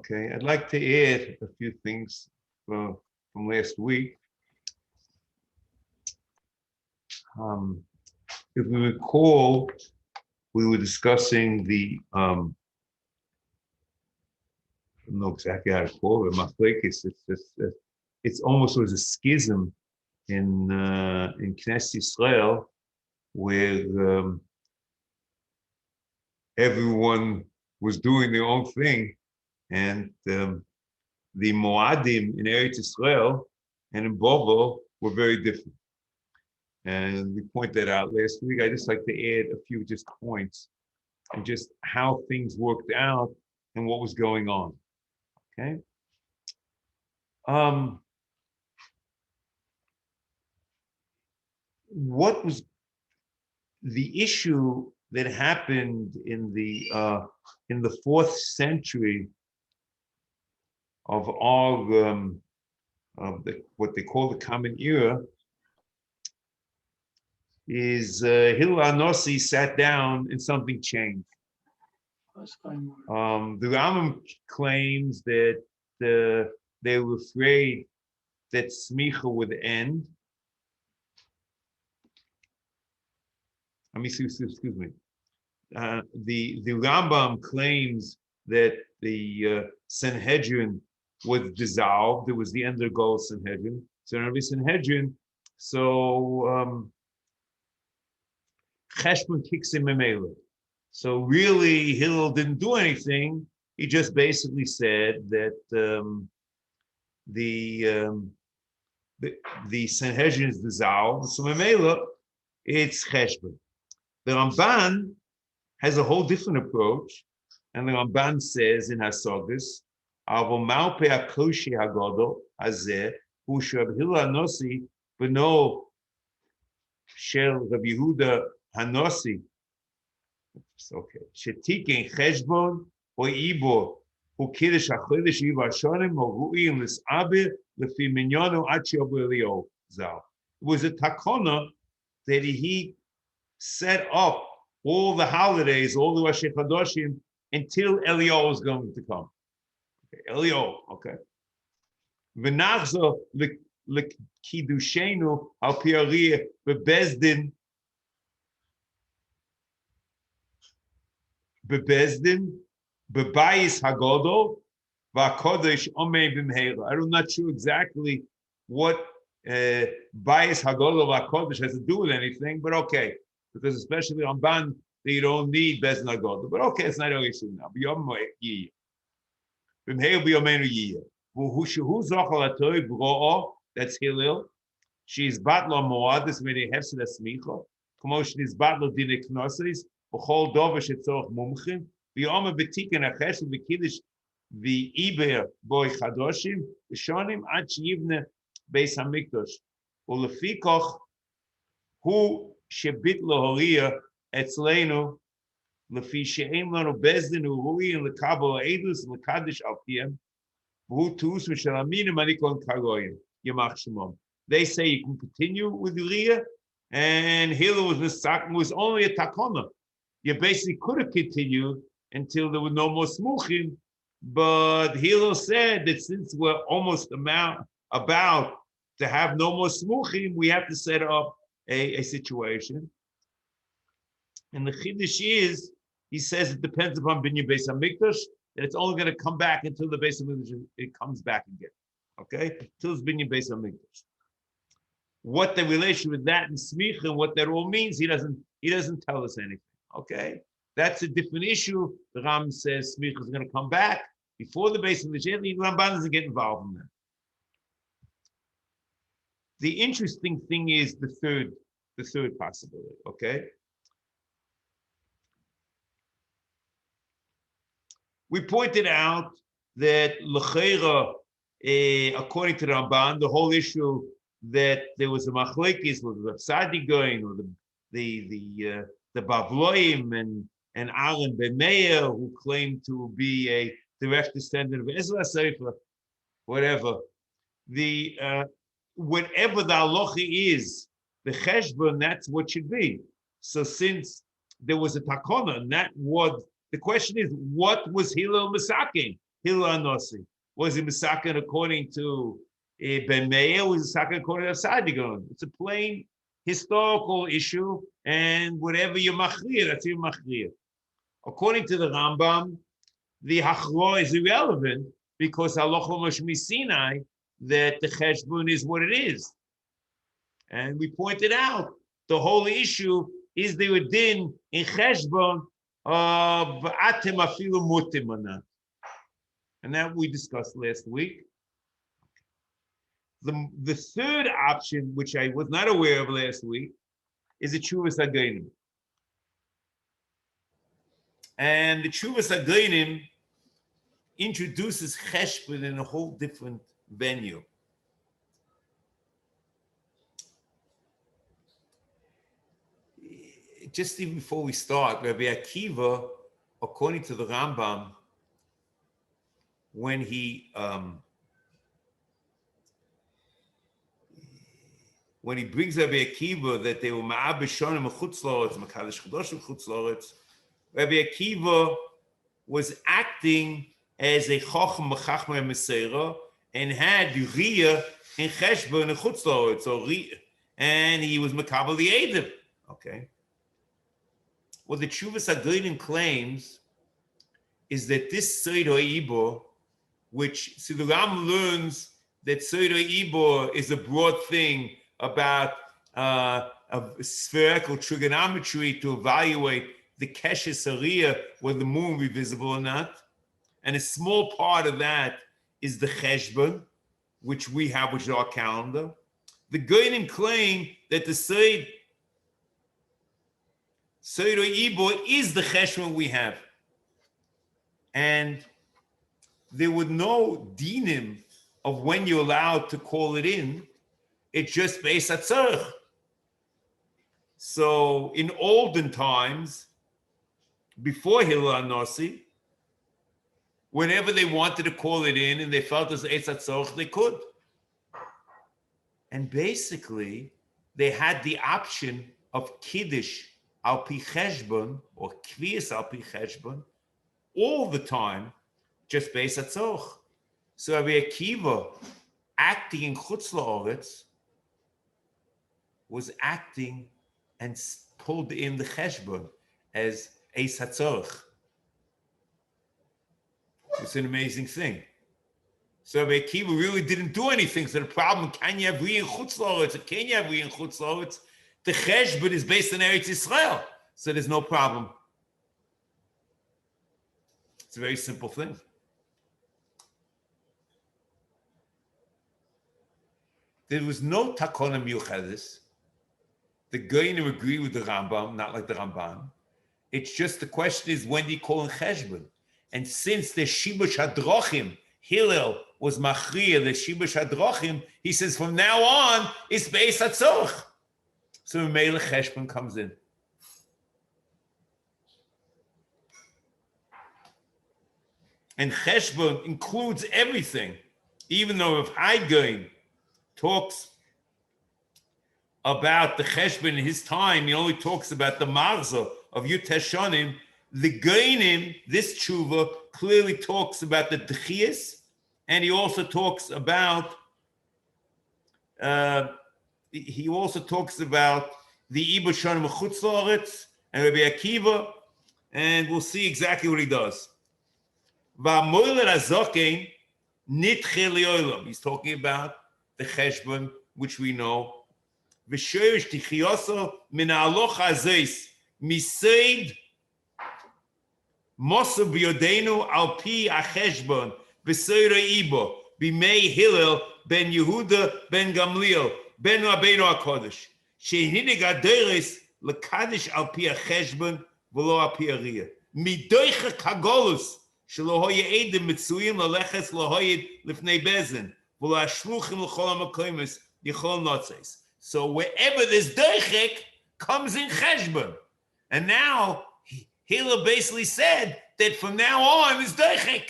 Okay, I'd like to add a few things from last week. If we recall, we were discussing the, I don't know exactly how to call it, machlekes. It's almost was a schism in Knesset Israel, where everyone was doing their own thing, and the Moadim in Eretz Israel and in Bobo were very different. And we pointed that out last week. I just like to add a few just points and just how things worked out and what was going on. Okay. What was the issue that happened in the 4th century of our what they call the Common Era? Is Hillel Anossi sat down and something changed. The Rambam claims that they were afraid that smicha would end. Excuse me. The Rambam claims that the Sanhedrin was dissolved. It was the end of the goal of Sanhedrin. So every Sanhedrin, so Cheshbon kicks him in. So really, Hillel didn't do anything. He just basically said that the Sanhedrin is dissolved. So Memela, it's Cheshbon. The Ramban has a whole different approach, and the Ramban says in Hasogas, "Avo malpe akoshi hagodol hazeh hu shel Hillel Anossi b'no shel Rabbi Yehuda Hanossi." Okay. Shetiken cheshbon or ibo who kiddush hachodesh iva shonim or ru'im l'saber lefi minyonu ad she'obu Eliyahu zal. It was a takona that he set up all the holidays, all the Rosh Chodoshim, until Eliyahu was going to come. Okay, Eliyahu, okay. V'nachzo l'kiddushenu al pi ariyah bebezdin bebayis hagodol v'akodesh omei b'mheira. I'm not sure exactly what bayis hagodol v'akodesh has to do with anything, but okay, because especially on Ban, they don't need bezdin hagodol. But okay, it's not really soon now. B'yom yiyah, b'mheira b'yomeinu yiyah. Who zochal atoy b'ro'o? That's Hillel. She's batlo moadis many hefsed asmicha. Commotion is batlo dinik knosses. B'chol dover shetzorach mumchim. V'yomer b'tiken achesed v'kiddush v'iber boy chadoshim v'shonim ad sheyivne beis hamikdash. U'lefikoch hu shebit lohoriya etzleinu lefi she'em lanu bezdin u'ru'in lekabel edus lekadish al piyem v'hu tuus v'shalaminim anikon karoyim yamach shemom. They say you can continue with Uriah, and Hillel was only a takona. You basically could have continued until there were no more smuchim, but Hillel said that since we're almost about to have no more smuchim, we have to set up a situation. And the chiddush is, he says it depends upon binyan beis hamikdash, that it's only going to come back until the beis hamikdash it comes back again. Okay, until it's binyan beis hamikdash. What the relation with that and smicha and what that all means, he doesn't tell us anything. Okay, that's a different issue. The Ram says smicha is going to come back before the base of the Shem. The Ramban doesn't get involved in that. The interesting thing is the third possibility. Okay, we pointed out that l'cheira, according to the Ramban, the whole issue that there was a machlekes with the Sadigoin or the Bavloim and Aaron ben Meir, who claimed to be a direct descendant of Ezra Sefer, whatever. Whatever the halacha is, the cheshbon, that's what should be. So since there was a takona, and that was the question is, what was Hillel Masakin? Hillel Anosi? Was he Misakin according to Ben Meir? Was he Misakin according to Sadigon? It's a plain historical issue, and whatever you machrir, that's your machrir. According to the Rambam, the hachro is irrelevant because halacha mashmi Sinai that the cheshbon is what it is, and we pointed out the whole issue is there a din in cheshbon of atem afilu mutim or not, and that we discussed last week. The third option, which I was not aware of last week, is the Tshuvas Hagainim. And the Tshuvas Hagainim introduces cheshbon in a whole different venue. Just even before we start, Rabbi Akiva, according to the Rambam, when he brings Rabbi Akiva that they were ma'ab b'shonim m'chutz la'aretz, makadosh chadoshim m'chutz la'aretz, Rabbi Akiva was acting as a chacham mechachmei meseira and had riyah in cheshbon and chutz la'aretz, and he was makabel the edim. Okay. What the Tshuvas Hagainim claims is that this Seder Ibor, which the Ram learns that Seder Ibor is a broad thing about a spherical trigonometry to evaluate the Keshes Hariyah, whether the moon will be visible or not. And a small part of that is the Cheshbon, which we have, which is our calendar. The Goyim claim that the Seder Ibor is the Cheshbon we have. And there were no dinim of when you're allowed to call it in. It's just Beis HaTzorech. So in olden times, before Hillel Anosi, whenever they wanted to call it in and they felt as Beis HaTzorech, they could. And basically, they had the option of Kiddush al pi cheshbon or Kviyas al pi cheshbon all the time, just Beis HaTzorech. So Rabbi Akiva, acting in Chutz La'aretz, was acting and pulled in the cheshbon as Beis HaTzorech. It's an amazing thing. So Rabbi Akiva really didn't do anything. So the problem, can you have Riyah in Chutz La'aretz or can you have Riyah in Chutz La'aretz? The cheshbon is based on Eretz Yisrael, so there's no problem. It's a very simple thing. There was no takona miuchadis. The Goyim agree with the Rambam, not like the Ramban. It's just the question is, when do you call in cheshbon? And since the Shibush Hadrochim, Hillel was machriya, the Shibush Hadrochim, he says from now on, it's Beis HaTzorech. So Mele cheshbon comes in. And cheshbon includes everything. Even though if Haggain talks about the cheshbon in his time, he only talks about the marza of Yud Teshonim. The Gainim, this tshuva, clearly talks about the dechiyas, and he also talks about the Ibur Shonim Chutz La'aretz and Rabbi Akiva, and we'll see exactly what he does. He's talking about the cheshbon, which we know. V'shorish tichiyoso min ha'alocha hazeis miseid mosa b'yodeinu al pi ha'cheshbon b'seira ibo b'mei Hillel ben Yehuda ben Gamliel ben Rabbeinu HaKodesh shehinig aderes l'kadosh al pi ha'cheshbon v'lo al pi ha'riyah midoicha kagolus shelo hoye edim mitzuyim laleches lohoyed lifnei bezin v'lo ha'shluchim l'chol ha'makoymes yichol notzes. So wherever this deichik comes in cheshbon, and now Hillel basically said that from now on is deichik,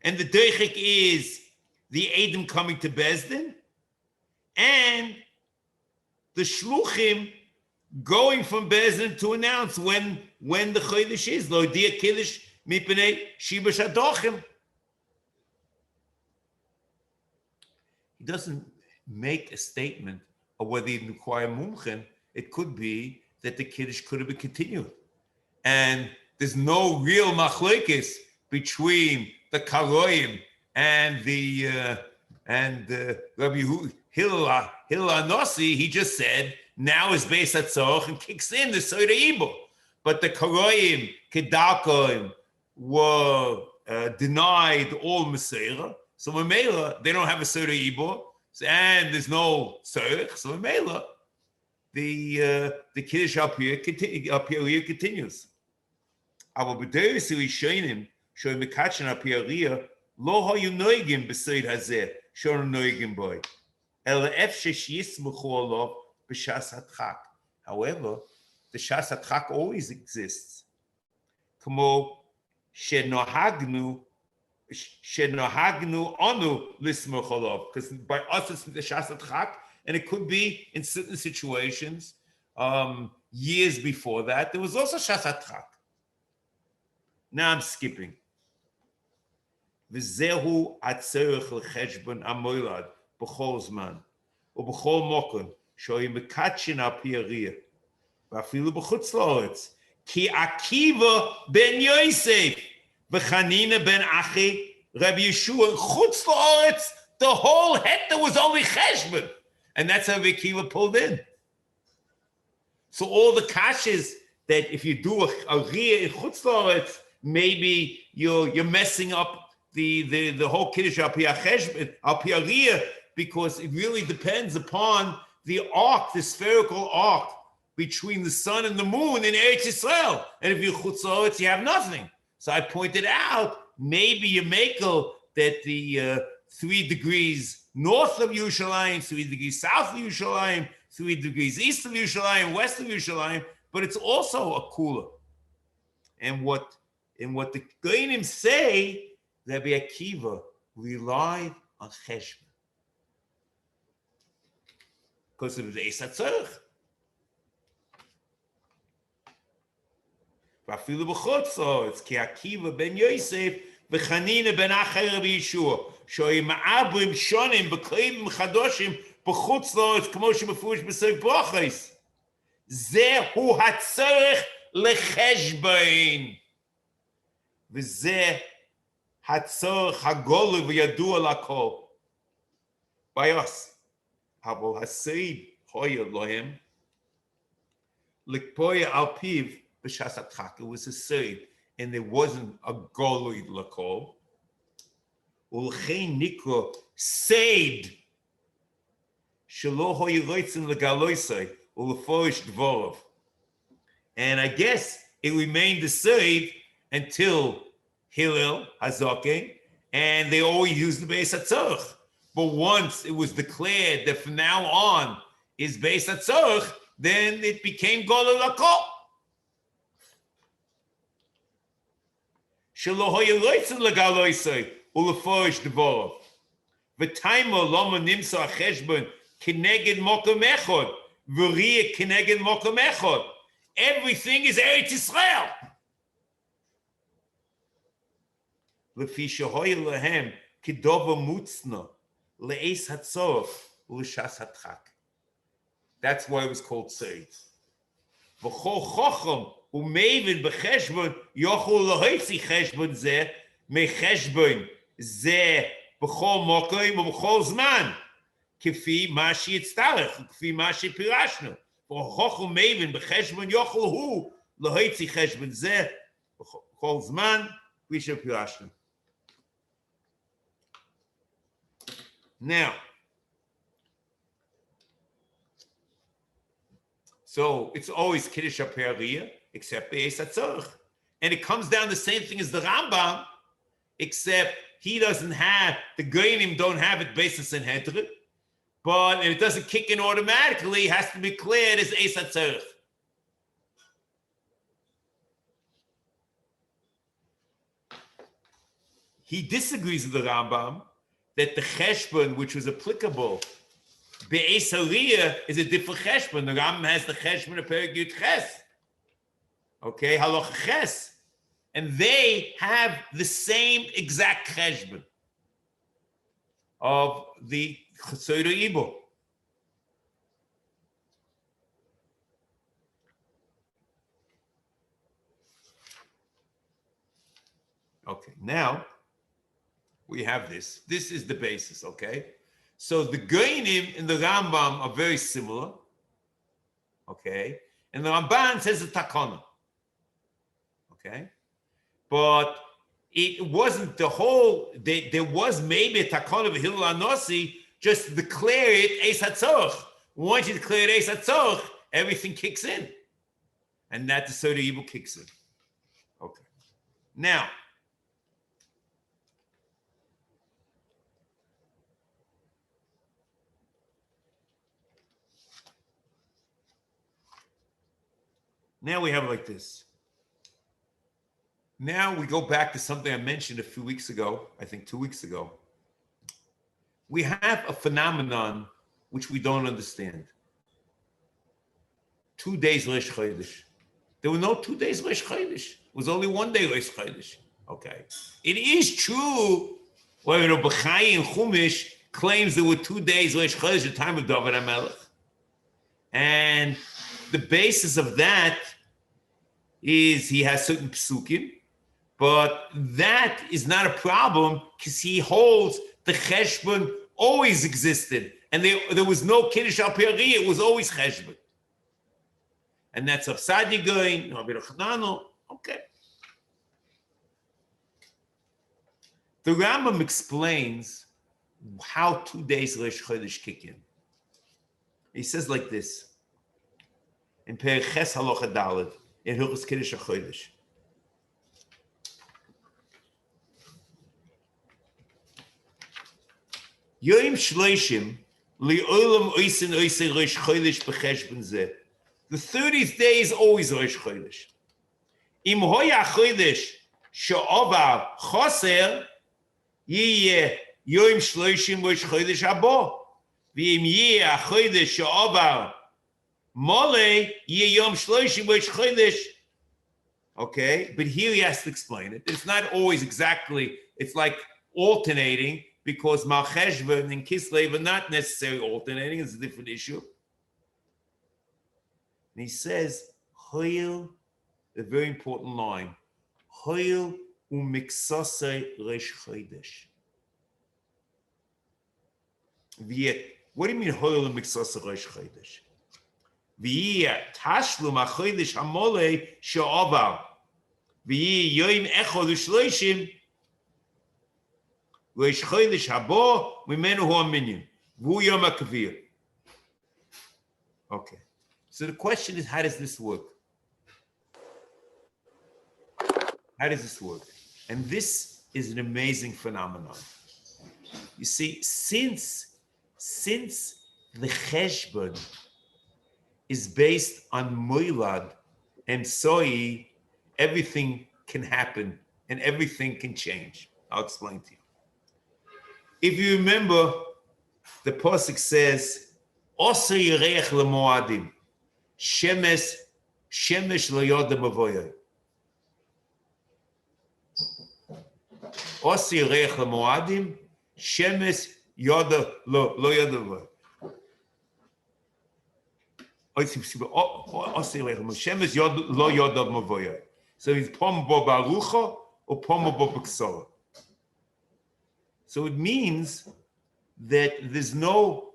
and the deichik is the edim coming to Bezdin, and the shluchim going from Bezin to announce when the Chodesh is. Lo dia Kiddush mipnei Shibash Adochim. He doesn't make a statement of whether he require Mumchen. It could be that the Kiddush could have been continued. And there's no real machlokes between the Karoim and the Rabbi Hillel Anossi. He just said, now is Beis HaTzoch and kicks in the Soda Ibo. But the Karoim, Kedakoim, were denied all Meseira. So Mamela, they don't have a Soda Ibo, and there's no Tzorich. So Mamela, the Kiddush up here continues. Aber b'deris Rishonim shoy mekatchen apiaria lo hayu noigim b'seid hazeh shon noigim boy el efshesh yismuchu olav b'shas hatchak. However, the shas hatchak always exists. Kamo shenohagnu anu lismuch olav, because by us it's the shas hatchak, and it could be in certain situations. Years before that, there was also shas hatchak. Now I'm skipping. V'zehu atzerich l'cheshbon amoilad b'chol zman u'b'chol mokom shoy mekatchin al pi ariyah v'afilu b'chutz la'aretz ki Akiva ben Yosef v'Chanina ben Achi Rabbi Yeshua chutz la'aretz. The whole heta was only cheshbon, and that's how Akiva pulled in. So all the kashas that if you do a riyah in chutz la'aretz, maybe you're messing up the whole Kiddush al pi ariyah, because it really depends upon the arc, the spherical arc between the sun and the moon in Eretz Yisrael. And if you're chutz la'aretz, you have nothing. So I pointed out, maybe you make that the 3 degrees north of Yerushalayim, 3 degrees south of Yerushalayim, 3 degrees east of Yerushalayim, west of Yerushalayim, but it's also a cooler. And what the Goyim say, Rabbi Akiva relied on cheshbon because of the Eis HaTzorich. V'afilu b'chutz la'aretz ki Akiva ben Yosef v'Chanina ben Achi Rabbi Yeshua shoyim ma'abrim shonim b'kleivim chadoshim b'chutz la'aretz k'mo shemefurish b'seif brachos. Zehu hatzorich lecheshbon. V'zeh hatzorich hagolu v'yadua lakol. By us, havol haseid hoya lohem likpoya al piv b'shas hatchak. It was a seid, and there wasn't a golui lakol. Ulchein nikro seid shelo hoya loitzin legaloisai uleforish dvorov. And I guess it remained the seid until Hillel Hazoke, and they always used the Beis HaTzorich. But once it was declared that from now on is Beis HaTzorich, then it became Golul Lakol. Shelo hoya loitzin legaloisai uleforish dvorov. V'taimo loma nimsa cheshbon kineged mokom echod v'riyah kineged mokom echod. Everything is Eretz Yisrael. Lefi shehoya lehem kidova mutzna le'eis hatzorich u'shas hatchak. That's why it was called seid. V'chol chocham u'mevin b'cheshbon yochol lahotzi cheshbon zeh mecheshbon zeh b'chol mokom u'b'chol zman k'fi ma sheyitztarech u'k'fi ma shepirashnu. V'chocham mevin b'cheshbon yochol hu lahotzi cheshbon zeh b'chol zman k'fi shepirashnu. Now, so it's always Kiddush HaPe'ariyah, except the Eis HaTzorich. And it comes down the same thing as the Rambam, except he doesn't have, the Goyim don't have it based on Sanhedrin, but it doesn't kick in automatically, it has to be cleared as Eis HaTzorich. He disagrees with the Rambam that the cheshbon, which was applicable Be'ez Aliyah is a different cheshbon. The Rambam has the cheshbon of Perek Yud Ches. Okay, halacha ches. And they have the same exact cheshbon of the Chesed Ibo. Okay, now we have this. This is the basis, okay? So the Goinim in the Rambam are very similar, okay? And the Ramban says a takana, okay? But it wasn't the whole, there was maybe a takana of Hillel Anosi, just declare it Eis HaTzorach. Once you declare it Eis HaTzorach, everything kicks in. And that the Sod Evil kicks in. Okay. Now, we have like this. Now we go back to something I mentioned a few weeks ago, I think 2 weeks ago. We have a phenomenon which we don't understand. 2 days Rosh Chodesh. There were no 2 days Rosh Chodesh. It was only 1 day Rosh Chodesh. Okay. It is true when Rabbi Chai and Chumash claims there were 2 days Rosh Chodesh at the time of David HaMelech. And the basis of that is he has certain psukim, but that is not a problem because he holds the cheshbon always existed, and there was no kiddush al peri, it was always cheshbon. And that's of Sadi Goin, okay. The Rambam explains how 2 days Rosh Chodesh kick in. He says like this, in Perek Ches Halacha Daled, in Hilchos Kiddush HaChodesh. Yom Shloshim li'olam oisin oisin Rosh Chodesh b'cheshbon zeh. The 30th day is always Rosh Chodesh. Im hoya chodesh she'ovar choser yiyeh Yom Shloshim Rosh Chodesh habo. V'im yiyeh chodesh she'ovar mole yiyeh Yom Shloshim Rosh Chodesh. Okay, but here he has to explain it. It's not always exactly, it's like alternating, because Mal Cheshvan and Kislev are not necessarily alternating. It's a different issue. And he says, Hoyel, a very important line, Hoyel u'miksasei Rosh Chodesh. What do you mean Hoyel u'miksasei Rosh Chodesh? V'yeh tashlum ha'chodesh ha'molei she'ovar. V'yeh yoim echad u'shloshim Rosh Chodesh habo mimenu hu haminyan. V'hu yom ha'kavir. Okay. So the question is, how does this work? How does this work? And this is an amazing phenomenon. You see, since the cheshbon is based on moilad and soi, everything can happen and everything can change. I'll explain to you. If you remember, the pasuk says, "Osa yireich lemoadim, shemesh lo yodem avoyah." Osa yireich lemoadim, shemesh yoda lo yodem avoyah. Shemesh lo yodem avoyah. So it's pom bo barucha or pom bo b'ksora. So it means that there's no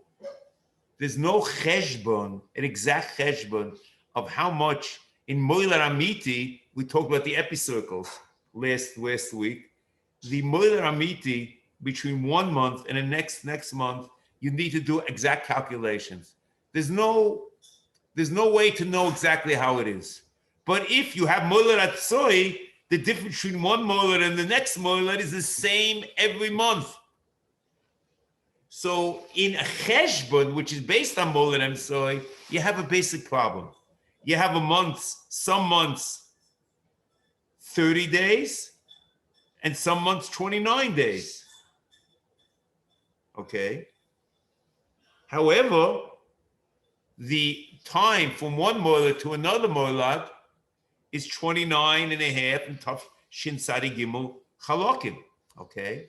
cheshbon, an exact cheshbon of how much in Moiler Amiti, we talked about the epicircles last week. The Moiler Amiti between 1 month and the next month, you need to do exact calculations. There's no way to know exactly how it is. But if you have Moiler Atzoi, the difference between one moilad and the next moilad is the same every month. So in a cheshbon, which is based on moilad and soy, you have a basic problem. You have some months 30 days, and some months 29 days. Okay? However, the time from one moilad to another moilad is 29 and a half and Taf Shin Sadi Gimel Chalokim. Okay?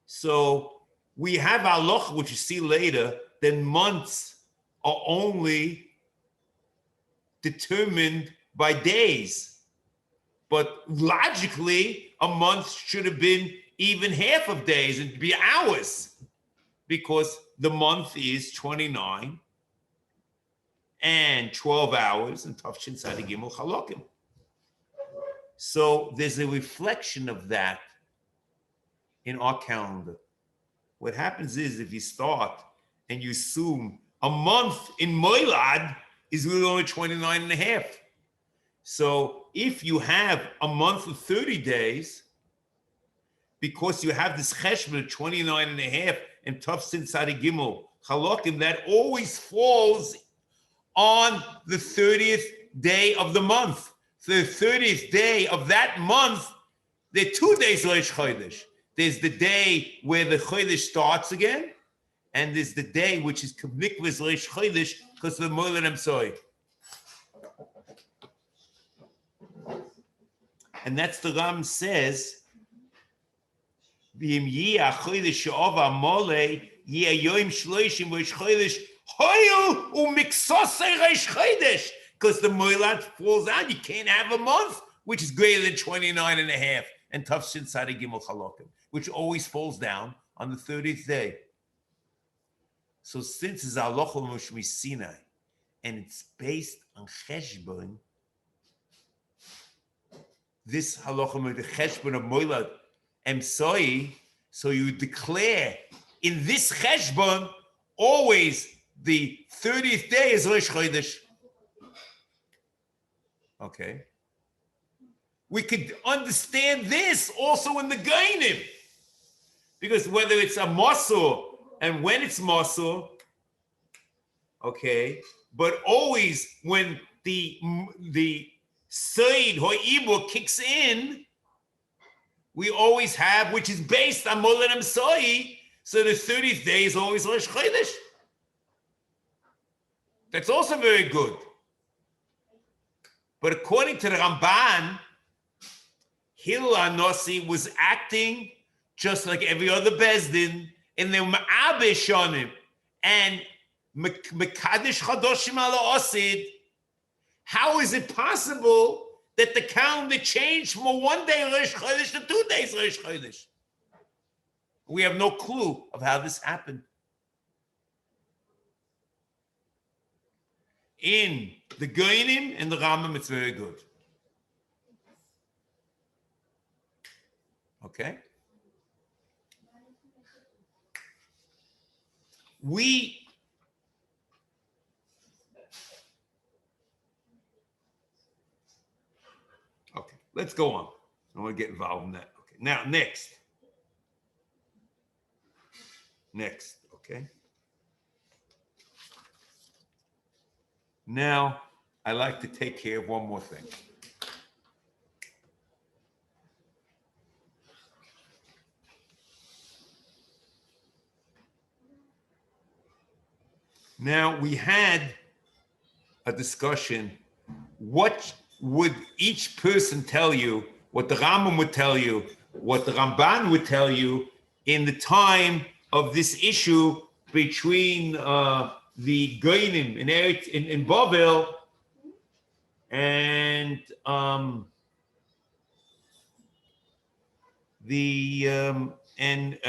So we have halacha, which you see later, then months are only determined by days. But logically, a month should have been even half of days and be hours, because the month is 29 and 12 hours and Tafshin Sadi Gimel Chalokim. So there's a reflection of that in our calendar. What happens is, if you start and you assume a month in Moilad is really only 29 and a half. So if you have a month of 30 days, because you have this cheshbon of 29 and a half and Tafshin Sadi Gimel Chalokim, that always falls on the 30th day of the month. So the 30th day of that month, there are 2 days Rosh Chodesh. There's the day where the Chodesh starts again, and there's the day which is Mikvah's Rosh Chodesh because of the Moilad Emsoi. And that's the Ram says, V'im yiyah chodesh she'ova mole yiyah yoim shloishim Rosh Chodesh hoyel u'miksosei Rosh Chodesh, because the Moilad falls out. You can't have a month which is greater than 29 and a half and Tafshin Sadi Gimel Chalokim, which always falls down on the 30th day. So since it's halacha l'Moshe Sinai and it's based on cheshbon, this halacha the cheshbon of Moilad Emsoi, so you declare in this cheshbon always the 30th day is Rosh Chodesh. Okay. We could understand this also in the Gainim, because whether it's a Mosor and when it's Mosor, okay, but always when the Seid Ho'ibur kicks in, we always have, which is based on Moilad Emsoi, so the 30th day is always Rosh Chodesh. That's also very good. But according to the Ramban, Hillel HaNasi was acting just like every other Bezdin, and they were Ma'abeh Shonim and Mekadesh Chadoshim Ala Osid. How is it possible that the calendar changed from a 1 day Rosh Chodesh to 2 days Rosh Chodesh? We have no clue of how this happened. In the Goinim and the Rambam, it's very good. Okay? Okay, let's go on. I don't want to get involved in that. Okay, now, next, okay? Now, I like to take care of one more thing. Now, we had a discussion. What would each person tell you, what the Rambam would tell you, what the Ramban would tell you in the time of this issue between the Goinim in Bavel and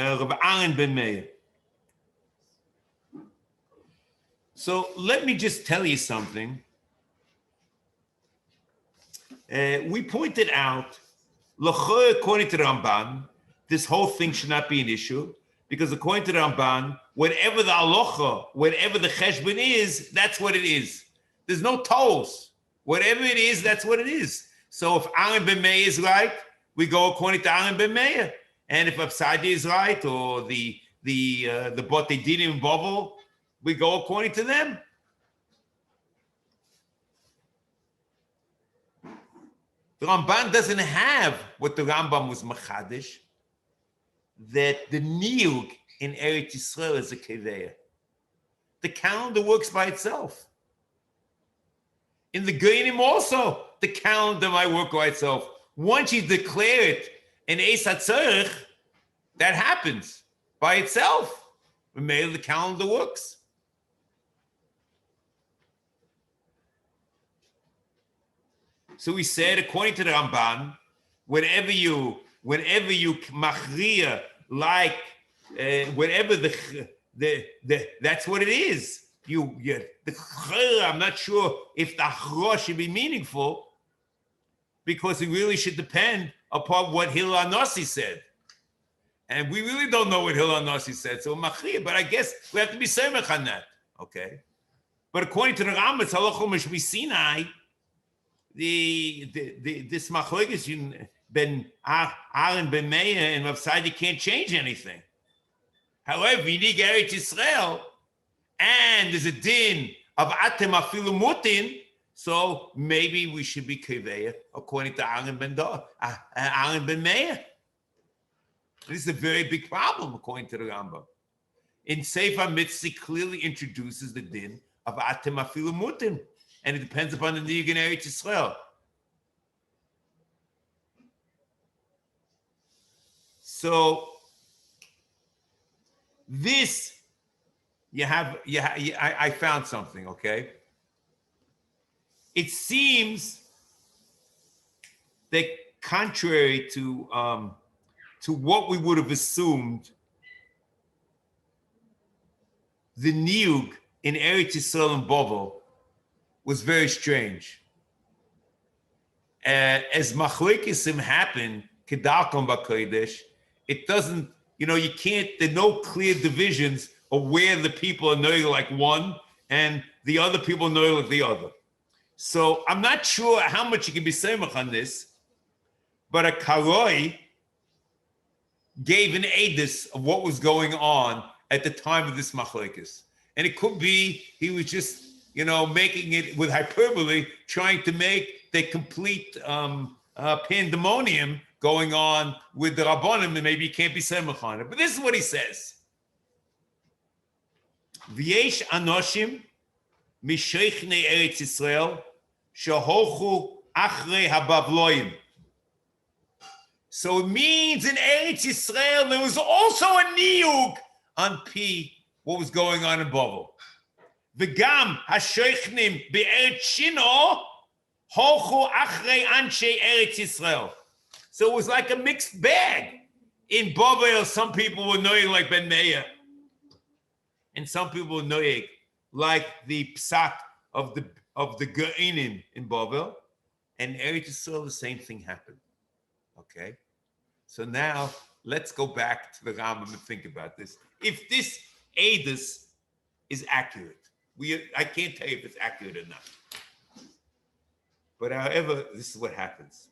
Rabbi Aaron ben Meir. So let me just tell you something. We pointed out, according to the Ramban, this whole thing should not be an issue, because according to the Ramban, whatever the halacha, whatever the cheshbon is, that's what it is. There's no tolls. Whatever it is, that's what it is. So if Aaron ben Meir is right, we go according to Aaron ben Meir. And if Absadi is right, or the Botei Dinim in Bavel, we go according to them. The Ramban doesn't have what the Rambam was machadish, that the niyug in Eretz Yisrael is a keveya. The calendar works by itself. In the Goyim also, the calendar might work by itself. Once you declare it in Eis HaTzorech, that happens by itself. Maybe the calendar works. So we said, according to the Ramban, whenever you machriya, like whatever that's what it is. I'm not sure if the achra should be meaningful, because it really should depend upon what Hillel HaNasi said. And we really don't know what Hillel HaNasi said, so machriya, but I guess we have to be semech on that, okay? But according to the Rambam, it's halacha mishmi Sinai, this machlokes ben Aaron ben Meir and Rav Sadi can't change anything. However, you need Eretz Yisrael, and there's a din of atem afilu mutin, so maybe we should be keveya according to Aaron ben Meir. This is a very big problem according to the Rambam. In Sefer HaMitzvos clearly introduces the din of atem afilu mutin, and it depends upon the niyug in Eretz Yisrael. So this, I found something, okay? It seems that contrary to what we would have assumed, the niyug in Eretz Yisrael and Bovel was very strange. As machlokesim happen, kedarkom b'kodesh, it doesn't, you can't, there are no clear divisions of where the people are knowing like one and the other people know like the other. So I'm not sure how much you can be semach on this, but a karoi gave an edus of what was going on at the time of this machlokes. And it could be he was just, making it with hyperbole, trying to make the complete pandemonium going on with the Rabbanim, and maybe you can't be semach on it. But this is what he says. V'yesh anoshim misheichne Eretz Yisrael sheholchu achrei habavloim. So it means in Eretz Yisrael there was also a niyug on P, what was going on in Bovel. V'gam hasheichnim be'eretz Shino holchu achrei anshe Eretz Yisrael. So it was like a mixed bag. In Bovel, some people were knowing like Ben Meir, and some people were knowing like the psak of the Ge'inim in Bovel, and Eretz Yisrael, the same thing happened. Okay, so now let's go back to the Rambam and think about this. If this edus is accurate, I can't tell you if it's accurate or not. But however, this is what happens.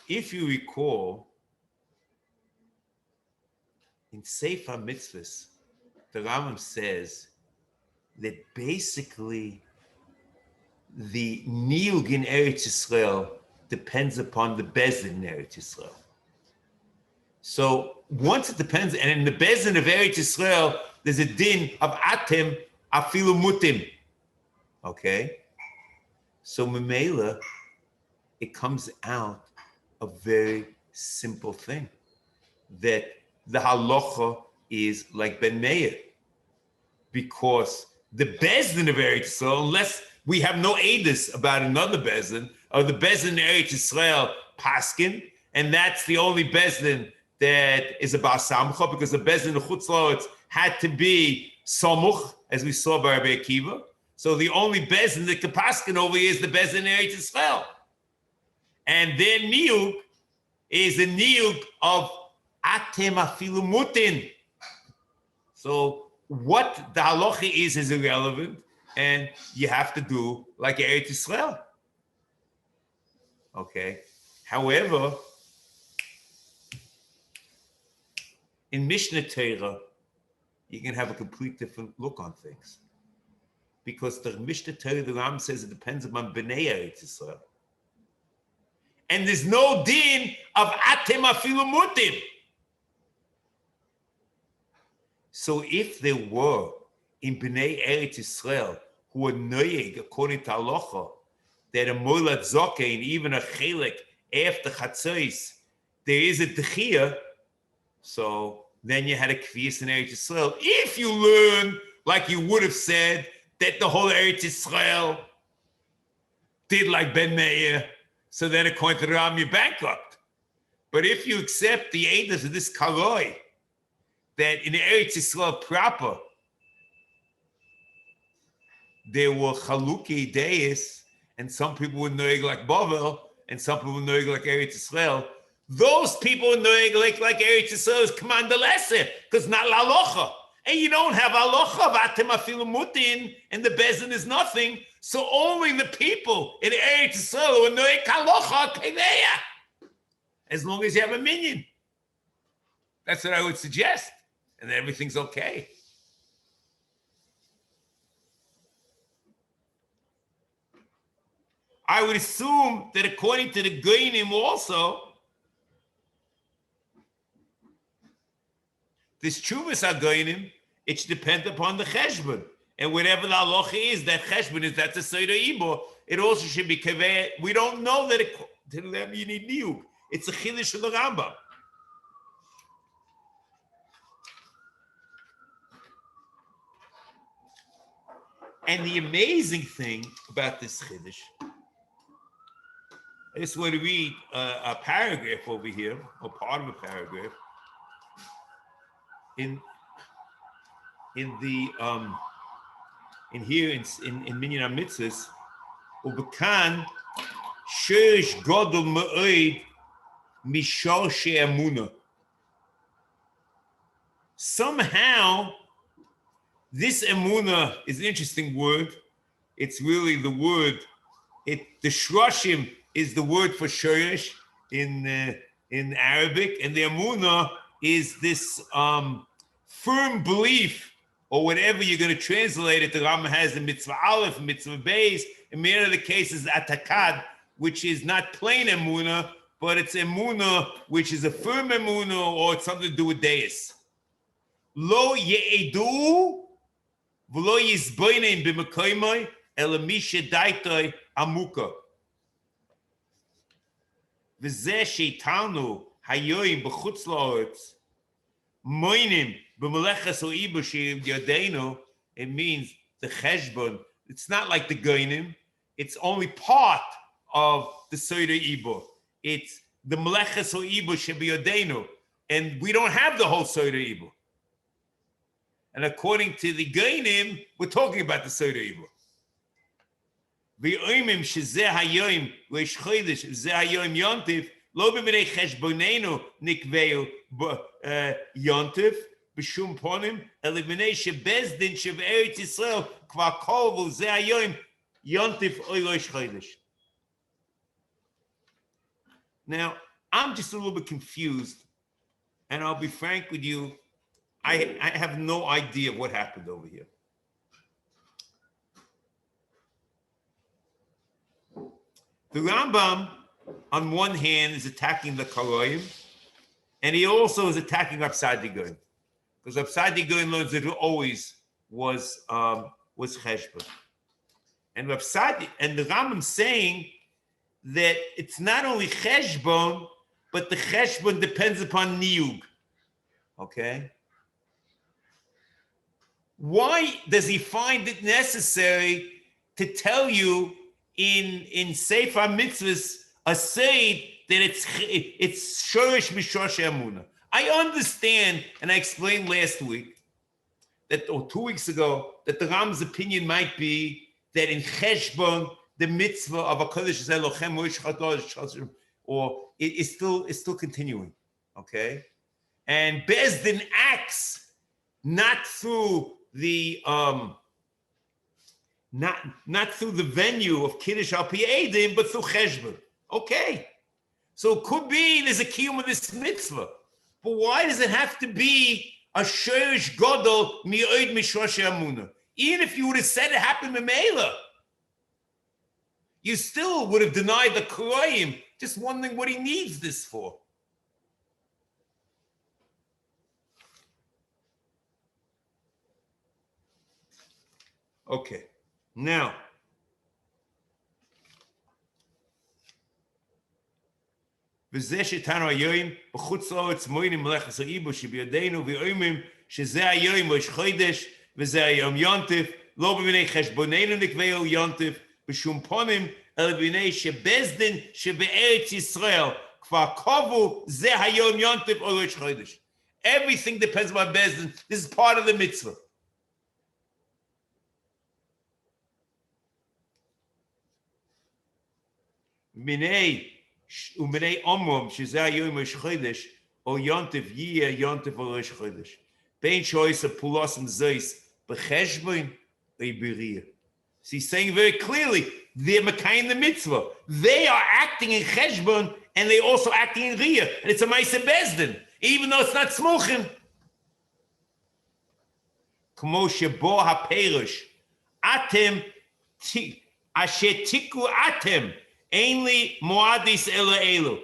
If you recall, in Sefer HaMitzvos, the Rambam says that basically the niyug in Eretz Yisrael depends upon the bezin in Eretz Yisrael. So once it depends, and in the bezin of Eretz Yisrael, there's a din of atem afilu mutim. Okay? So memela, it comes out a very simple thing, that the halacha is like Ben Meir, because the bezin of Eretz Yisrael, unless we have no edus about another bezin, or the bezin in Eretz Yisrael paskin, and that's the only bezin that is about samcha, because the bezin in Chutz La'aretz had to be samuch, as we saw by Rabbi Akiva. So the only bezin that can paskin over here is the bezin in Eretz Yisrael. And their niyug is the niyug of atem afilu mutin. So what the halacha is irrelevant, and you have to do like Eretz Yisrael. Okay. However, in Mishnah Torah, you can have a complete different look on things, because the Mishnah Torah, the Ram says it depends upon Bnei Eretz Yisrael. And there's no din of atem afilu mutim. So if there were in Bnei Eretz Yisrael who were noyeg according to halacha, that a molat zoke and even a chelik after chatzos, there is a dechia, so then you had a kvias in Eretz Yisrael. If you learn, like you would have said, that the whole Eretz Yisrael did like Ben Meir, so then according to the Ram, you're bankrupt. But if you accept the edus of this karoi, that in Eretz Yisrael proper, there were chaluki deis, and some people were noig like Bavel, and some people were noig like Eretz Yisrael. Those people were noig like Eretz Yisrael is command the lesser, because not lalocha. And you don't have halacha, vatem afilu mutin, and the bezin is nothing. So only the people in Eretz Yisrael who are noig halacha keveya. As long as you have a minion. That's what I would suggest. And then everything's okay. I would assume that according to the Goinim also, this Chuvas HaGoinim, it's dependent upon the Cheshbon. And whatever the halacha is, that Cheshbon is, that's a Seder Ibor. It also should be Kaveh. We don't know that you need Niyug. It's a Chiddush of the Rambam. And the amazing thing about this Chiddush, I just want to read a paragraph over here, or part of a paragraph, in Minyan HaMitzvos, ubekan sheish gadol me'od mishorshei emunah. Somehow, this emunah is an interesting word. It's really the word. The shroshim is the word for shoresh in Arabic, and the emunah is this firm belief, or whatever you're going to translate it. The Rambam has the mitzvah aleph, mitzvah beis. In many of the cases, atakad, which is not plain emunah, but it's emunah, which is a firm emunah, or it's something to do with deis. Lo ye'edu v'lo yizboinen b'mekoymoi ela mishe daitoi amuka. V'zeh sheitanu hayoim b'chutz la'oretz moinim b'melechas ho'ibo she'im yodeinu. It means the cheshbon. It's not like the goinim. It's only part of the Seder Ibor. It's the melechas ho'ibo she'b'yodeinu. And we don't have the whole Seder Ibor. And according to the Gainim, we're talking about the Seder Ibor. V'yoimim shezeh hayoim reish chodesh zeh hayoim yontif lo b'minei cheshbonenu nikveu yontif b'shum ponim ele b'minei shebezdin sheve'eretz Yisrael kvar kolvu zeh hayoim yontif oy reish chodesh. Now, I'm just a little bit confused, and I'll be frank with you. I have no idea what happened over here. The Rambam, on one hand, is attacking the Karoim, and he also is attacking Upside Goin, because Upside Goin learns that it always was Cheshbon. And the Rambam saying that it's not only Cheshbon, but the Cheshbon depends upon Niyug. Okay? Why does he find it necessary to tell you in Sefer HaMitzvos Aseh that it's Shoresh Mishorsh Emunah? I understand, and I explained last week, or 2 weeks ago, that the Ram's opinion might be that in Cheshbon, the mitzvah of a Kodesh is Elochem Moish Chadosh, or it's still continuing, okay? And Bezdin acts not through the not through the venue of Kiddush al Pi Eidim, but through Cheshbon. Okay, so it could be there's a kiyum of this mitzvah, but why does it have to be a shorish gadol mi'od mishrosh emunah? Even if you would have said it happened memela, you still would have denied the Karoim. Just wondering what he needs this for. Okay. Now, וזה שתנו היום, בחוץ לארץ מוינים מלאכת האיבו שבידינו ואומרים שזה היום ראש חודש וזה היום יונטף, לא במיני חשבוננו נקבעו יונטף בשום פונים, אלא במיני שבזדין שבארץ ישראל כבר קובעו זה היום יונטף או ראש חודש. Everything depends on bezdin. This is part of the mitzvah. ומני אומרם שזה היום ראש חודש או יונטף יהיה יונטף או ראש חודש. בין שויס הפולוסם זויס בחשבון או בריאה. So he's saying very clearly, they're makayim the mitzvah. They are acting in cheshbon and they're also acting in riyah. And it's a ma'aseh bezdin, even though it's not smuchim. Kmo shebo haperush, atem asher tiku atem, ainli moadis ela elu.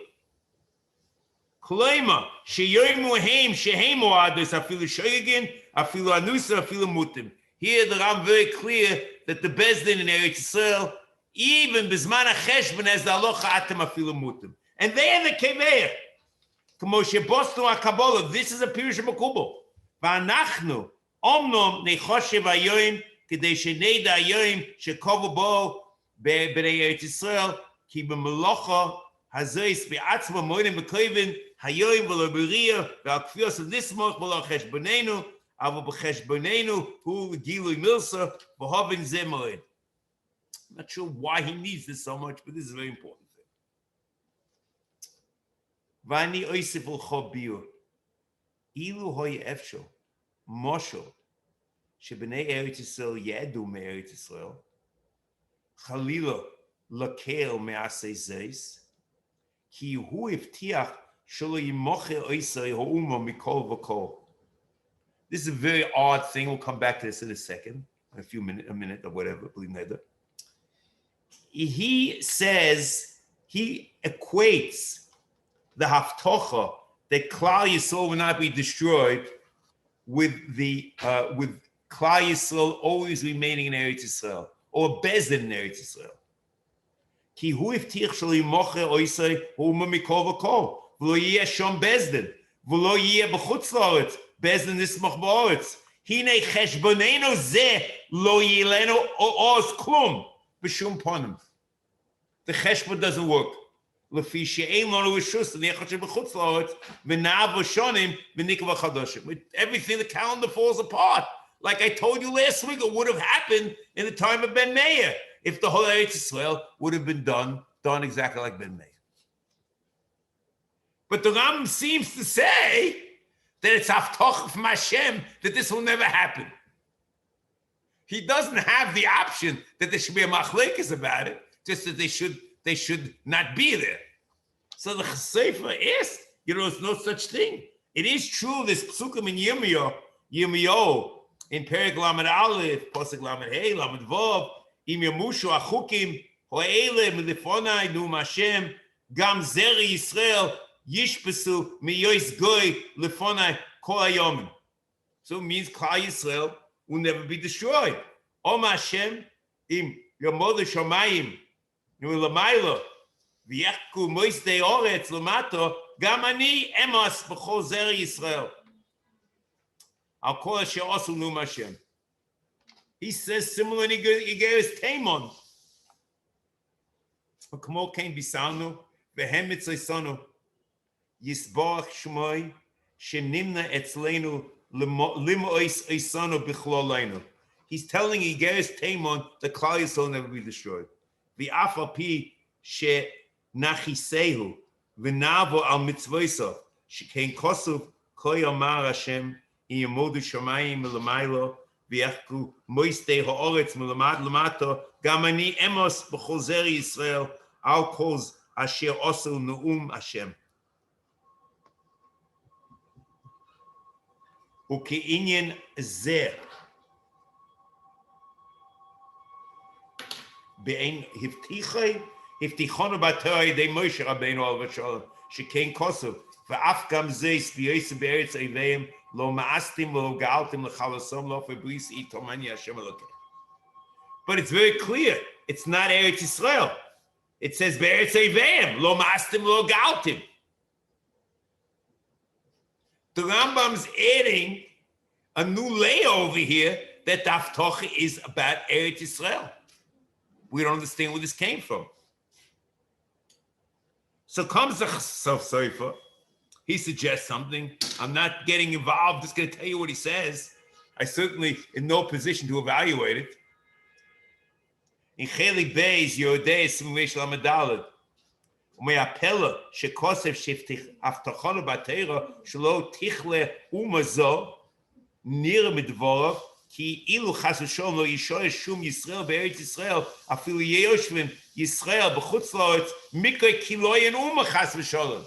Kloima, sheyoimu heim, shehem moadis, afilu shoyagin, afilu anusa, afilu mutim. Here the Ram very clear that the Bezdin in Eretz Yisrael, even Bizman HaCheshbon has the Alocha Atem Afilu Mutim. And they are the Keveir. Kmo shebostu HaKabbalah, this is a Pirush HaMakubal. V'anachnu, omnom nechoshev hayoim, k'dei sheneda hayoim, shekovu bo b'nei Eretz Yisrael, ki b'melocha hazois b'atzma moinim b'koivin, hayoim v'lo b'riyah, v'al kfios l'nismoch v'lo cheshbonenu, אבל בחשבוננו הוא גילוי מילסה והובן זה מועד. I'm not sure why he needs this so much, but this is a very important thing. ואני אוסיף לך ביור. אילו היה אפשר, משל, שבני ארץ ישראל ידעו מארץ ישראל, חלילה לקל מעשה זייס, כי הוא הבטיח שלא ימוכר עשה האומה מכל וכל. This is a very odd thing. We'll come back to this in a second, a minute or whatever, believe neither. He says, he equates the haftocha that Klal Yisrael will not be destroyed with with Klal Yisrael always remaining in Eretz Yisrael, or Bezdin in Eretz Yisrael. Ki hu iftich shel yimocher oisei ha'uma mikol v'kol, v'lo yiyeh shom Bezdin, v'lo yiyeh b'chutz la'aretz, Bezdin nismach ba'aretz. Hine cheshbonenu zeh lo yilenu oz klum b'shum ponim. The cheshbon doesn't work. Lefi she'ein lanu reshus l'nechot sheb'chutz la'aretz v'na'av v'shonim v'nikva chadoshim. Everything, the calendar falls apart. Like I told you last week, it would have happened in the time of Ben Meir if the whole Eretz Yisrael would have been done exactly like Ben Meir. But the Rambam seems to say that it's haftoch from Hashem that this will never happen. He doesn't have the option that there should be a machlekes about it, just that they should not be there. So the Sefer is, there's no such thing. It is true, this psukim in Yirmiyahu, in Perek Lamed Aleph, Posek Lamed Hey, Lamed Vav, Im Yamushu Achukim, Ho'ele Milifonai Num Hashem, Gam Zeri Yisrael, Yishpesu Miyois Goy Lefonai Kol Hayomim. So it means Klal Yisrael will never be destroyed. Om Hashem Im Yomod Shamayim Lamaylo V'yachku Moisdei Oretz Lamato Gam Ani Emos B'chol Zeri Yisrael. I'll call it She'osu Num Hashem. He says similar in Igeres Taimon. Kmo Kein Bisanu V'hem Mitzvosanu Yisborach Shmoi Shenimna Etzleinu Limois Eisanu B'chloleinu. He's telling Igeres Taimon that Klal Yisrael will never be destroyed. V'af al pi she'nachisehu v'navo al mitzvoso shekein kosuv ko yomar Hashem Yamodu Shamayim Melamaylo V'yachku Moistei Ha'oretz Melamad Lamato Gam Ani Emos B'chol Zeri Yisrael Al Koz Asher Osu Ne'um Hashem Uke'inyan Zeh Be'en Hiftichonu B'Torah Yedei Moshe Rabbeinu Alav Shalom Shekein Kosuv V'af Gam Zeh Spiyosem Be'eretz Eiveim Lo ma'astim lo ga'altim l'chalasom lo febris itomani Hashem Elokeim. but it's very clear. It's not Eretz Yisrael. It says Be'eretz Eiveim, lo mastim, lo galtim. The Rambam's adding a new layer over here that the Haftocha is about Eretz Yisrael. We don't understand where this came from. So comes the Sefer. He suggests something. I'm not getting involved. Just going to tell you what he says. I certainly in no position to evaluate it. In Chelik Beis Yodei Simrish Lamadalad. ומהפלא שכוסף שהבטחו בתורה שלא תכלה אומה זו נראה מדבריו כי אילו חס ושלום לא ישוש שום ישראל בארץ ישראל אפילו יושבים ישראל בחוץ לארץ מקרה כי לא אין אומה חס ושלום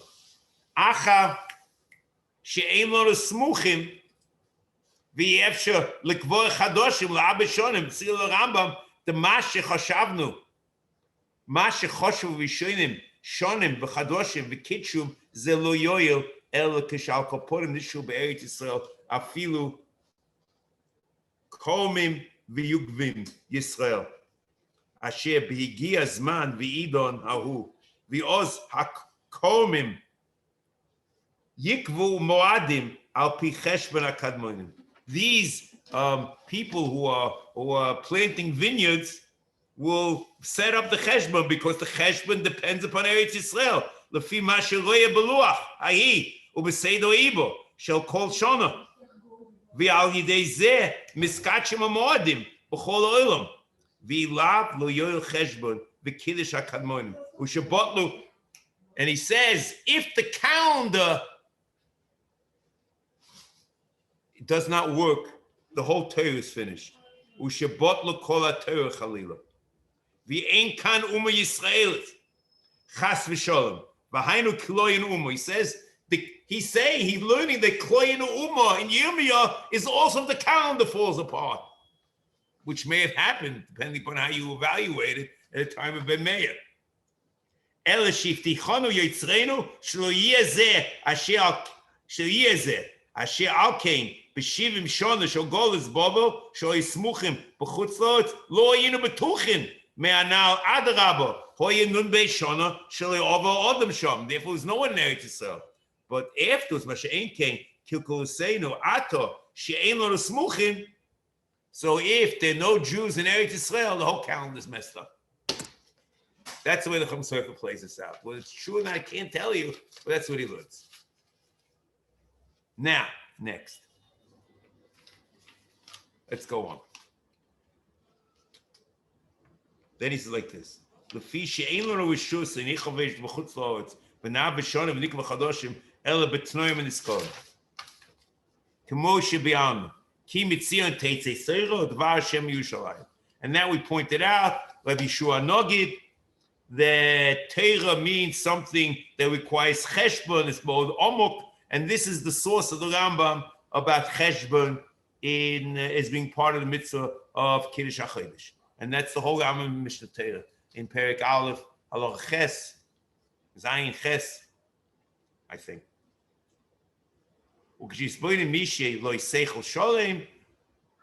אחר שאין לנו סמוכים ויהיה אפשר לקבוע חדושים לארבע שנים בסיר לרמב"ם מה שחשבנו מה שחושבו ראשונים שונים וחדושים וקידשום זה לא יועיל אלא כשעל כפורים נשאו בארץ ישראל אפילו קומים ויוגבים ישראל אשר בהגיע הזמן ועידון ההוא ועוז הקומים יקבעו מועדים על פי חשבון הקדמונים. These people who are planting vineyards will set up the cheshbon because the cheshbon depends upon Eretz Yisrael. Lefi ma sheroye beluach hahi ubeseido ibo shel kol shona ve'al yidei zeh miskachim hamoadim b'chol olam ve'lav lo yoel cheshbon v'kiddush hakadmonim u'shabotlu. And he says, if the calendar does not work, the whole Torah is finished. U'shabotlu kol haTorah chalila. V'ein kan Uma Yisrael, chas v'sholem. V'hainu kloyin Uma. He says, he's learning that kloyin Uma in Yirmiyah is also the calendar falls apart, which may have happened depending upon how you evaluate it at the time of Ben Meir. Ela shiftichanu yitzreinu shlo yezeh asher al kain b'shivim shona shel golas bobo shel yismuchim b'chutz la'aretz lo yinu betuchin. Me'anal adarabah, hoye nun beishona sheli over odem sham. Therefore, there's no one in Eretz Yisrael. But afterwards, Masha'en came kilkoluseinu ato she'en lo smuchin. So if there are no Jews in Eretz Yisrael, the whole calendar is messed up. That's the way the Sefer plays this out. Well, it's true, and I can't tell you, but that's what he learns. Now, next, let's go on. Then he says like this: "Lefi she'ein lanu rishus l'nichavesh b'chutz la'aretz v'nav v'shonim v'nikva chadoshim ela b'tnoim v'niskorim k'mo shebi'am ki mitzion teitzei seiro dvar Hashem Yerushalayim." And now we pointed out, Rabbi Yeshua Nogid, that Torah means something that requires cheshbon. It's called omok, and this is the source of the Rambam about cheshbon as being part of the mitzvah of Kiddush HaChodesh. And that's the whole Rambam in Mishnah Torah. In Perek Aleph, Halach Ches, Zayin Ches, I think. Uk'jisboinim mishe lo yiseichel sholem,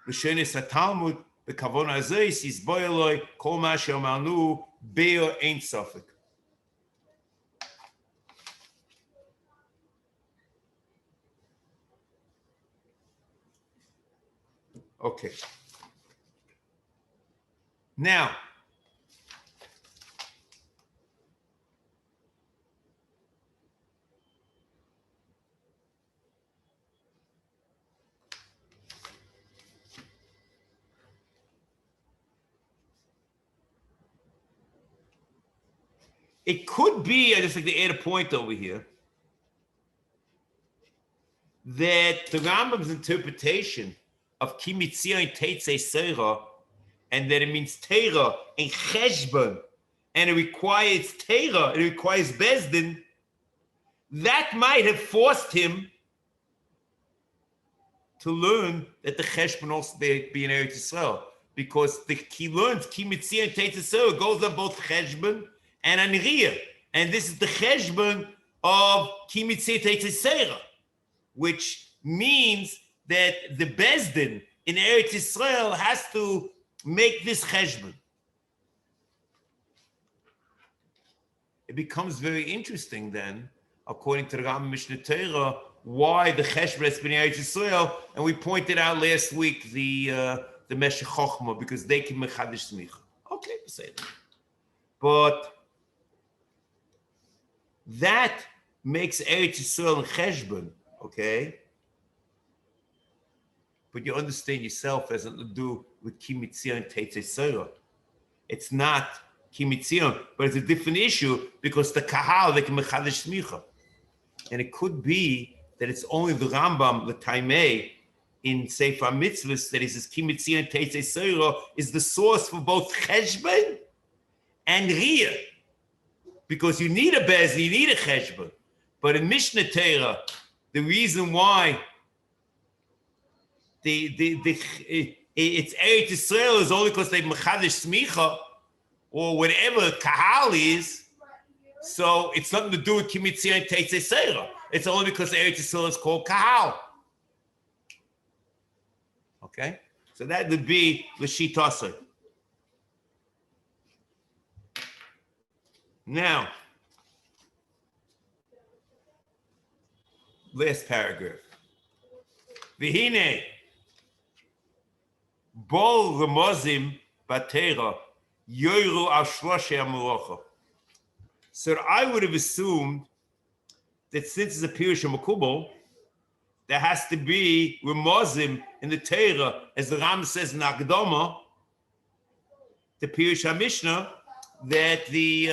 v'shenis haTalmud, v'kavon hazeis yisboy eloi, kol ma she'amarnu, be'er ein sofek. Okay. Now, it could be, I just like to add a point over here, that the Rambam's interpretation of Ki Mitzion Teitzei Seira, and that it means Torah and Cheshbon, and it requires Torah, it requires Bezdin, that might have forced him to learn that the Cheshbon also be in Eretz Yisrael, because he learns Ki Mitzion Teitzei Seira goes on both Cheshbon and Anriya, and this is the Cheshbon of Ki Mitzion Teitzei Seira, which means that the Bezdin in Eretz Yisrael has to make this cheshbon. It becomes very interesting then, according to the Rambam Mishnah Torah, why the cheshbon has been Eretz Yisrael, and we pointed out last week the Meshech Chochmah, because they can mechadish smicha. Okay, say that. But that makes Eretz Yisrael and cheshbon, okay? But you understand yourself has nothing to do with Kimitzion and Teitzei Seirah. It's not Kimitzion, but it's a different issue because the Kahal, they can mechadish smicha. And it could be that it's only the Rambam, the Taimei, in Sefer Mitzvas, that he says Kimitzion and Teitzei Seirah is the source for both cheshbon and riyah. Because you need a bez, you need a cheshbon. But in Mishnah Torah, the reason why it's Eretz Yisrael is only because they mechadish smicha or whatever kahal is. So it's nothing to do with Kimitzion and Teitzei Seirah. It's only because Eretz Yisrael is called kahal. Okay, so that would be l'shit Aseh. Now, last paragraph. V'hine bol remozim batera yoru al shloshe hamolocha. So I would have assumed that since it's a pirush makubal, there has to be remozim in the Torah, as the Ram says in Akdama, the pirush HaMishnah, that the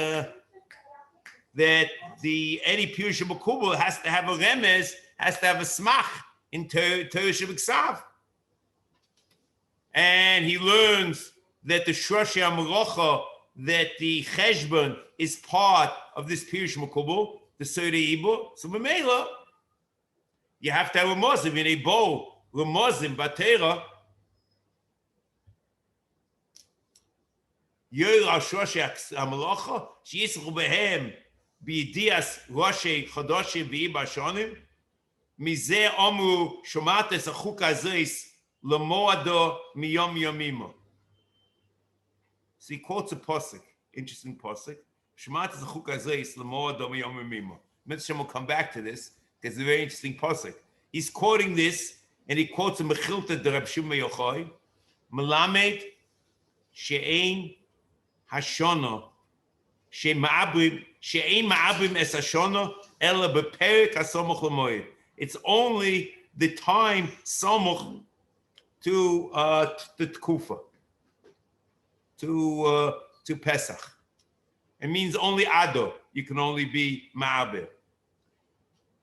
any pirush makubal has to have a remez, has to have a smach in Torah Shebiksav. And he learns that the Shroshi HaMerocha, that the Cheshbon is part of this Pirush Makubal, the Sodei Ibo. So Mamela, you have to have a Mozim in a bowl, a Mozim, Batera. Yer al Shroshi HaMerocha, Sheyisach Behem, B'yidias Roshi Chodoshim V'iba Shonim, Mizeh Omru Shomates Achuk Azeis, Lamoado miyom yomimo. So he quotes a pasuk, interesting pasuk. Shmat is a chuk azeis lamoado miyom yomimo. Mitzvah will come back to this because it's a very interesting pasuk. He's quoting this, and he quotes a mechilta de Reb Shimon Yochai, Melamed she'ein hashono she'ein ma'abrim es hashono ela beperik hasomoch l'moed. It's only the time somoch to the Tkufa, to Pesach. It means only Ado. You can only be Ma'abir.